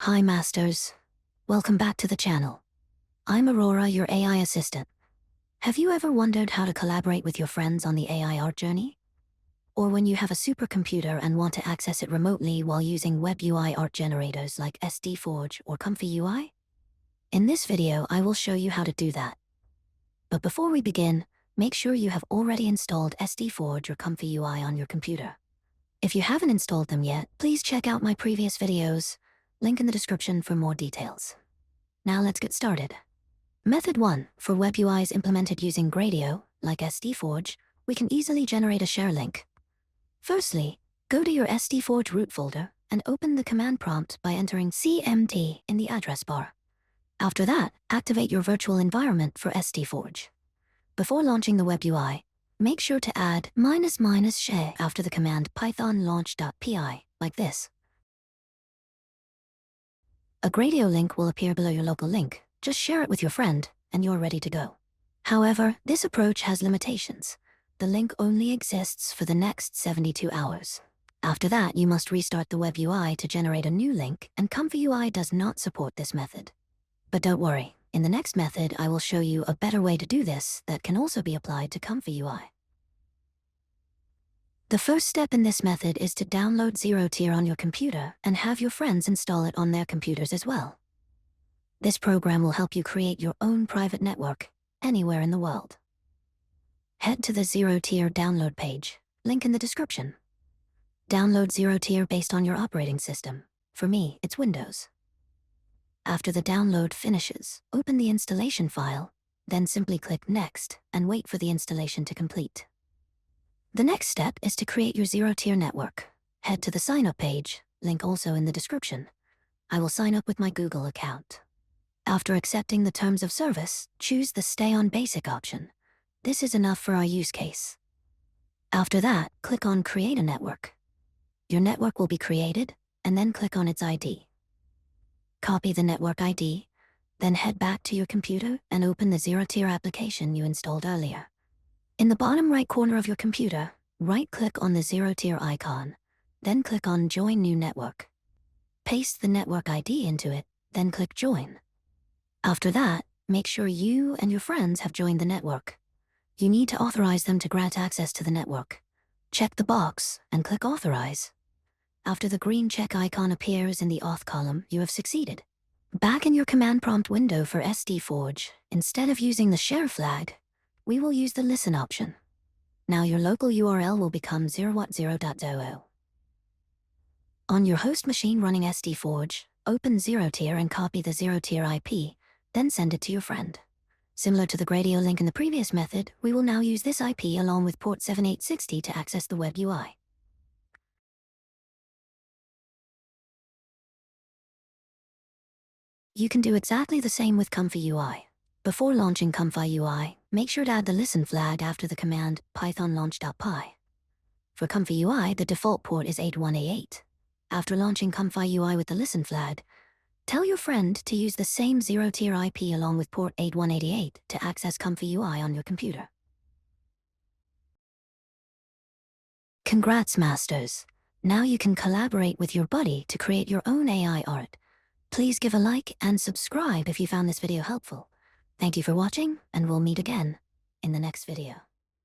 Hi Masters, welcome back to the channel. I'm Aurora, your AI assistant. Have you ever wondered how to collaborate with your friends on the AI art journey? Or when you have a supercomputer and want to access it remotely while using web UI art generators like SD Forge or ComfyUI? In this video, I will show you how to do that. But before we begin, make sure you have already installed SD Forge or ComfyUI on your computer. If you haven't installed them yet, please check out my previous videos. Link in the description for more details. Now let's get started. Method 1. For web UIs implemented using Gradio, like SD Forge, we can easily generate a share link. Firstly, go to your SD Forge root folder and open the command prompt by entering cmd in the address bar. After that, activate your virtual environment for SD Forge. Before launching the web UI, make sure to add --share after the command python launch.py, like this. A Gradio link will appear below your local link. Just share it with your friend, and you're ready to go. However, this approach has limitations. The link only exists for the next 72 hours. After that, you must restart the web UI to generate a new link, and ComfyUI does not support this method. But don't worry, in the next method, I will show you a better way to do this that can also be applied to ComfyUI. The first step in this method is to download Zerotier on your computer and have your friends install it on their computers as well. This program will help you create your own private network anywhere in the world. Head to the Zerotier download page, link in the description. Download Zerotier based on your operating system. For me, it's Windows. After the download finishes, open the installation file, then simply click Next and wait for the installation to complete. The next step is to create your Zerotier network. Head to the sign up page, link also in the description. I will sign up with my Google account. After accepting the terms of service, choose the Stay on Basic option. This is enough for our use case. After that, click on Create a Network. Your network will be created, and then click on its ID. Copy the network ID, then head back to your computer and open the Zerotier application you installed earlier. In the bottom right corner of your computer, right-click on the Zerotier icon, then click on Join New Network. Paste the network ID into it, then click Join. After that, make sure you and your friends have joined the network. You need to authorize them to grant access to the network. Check the box and click Authorize. After the green check icon appears in the Auth column, you have succeeded. Back in your command prompt window for SD Forge, instead of using the share flag, we will use the listen option. Now your local URL will become 0.0.0. On your host machine running SD Forge, open Zerotier and copy the Zerotier IP, then send it to your friend. Similar to the Gradio link in the previous method, we will now use this IP along with port 7860 to access the web UI. You can do exactly the same with ComfyUI. Before launching ComfyUI, make sure to add the listen flag after the command python launch.py. For ComfyUI, the default port is 8188. After launching ComfyUI with the listen flag, tell your friend to use the same Zerotier IP along with port 8188 to access ComfyUI on your computer. Congrats, Masters! Now you can collaborate with your buddy to create your own AI art. Please give a like and subscribe if you found this video helpful. Thank you for watching, and we'll meet again in the next video.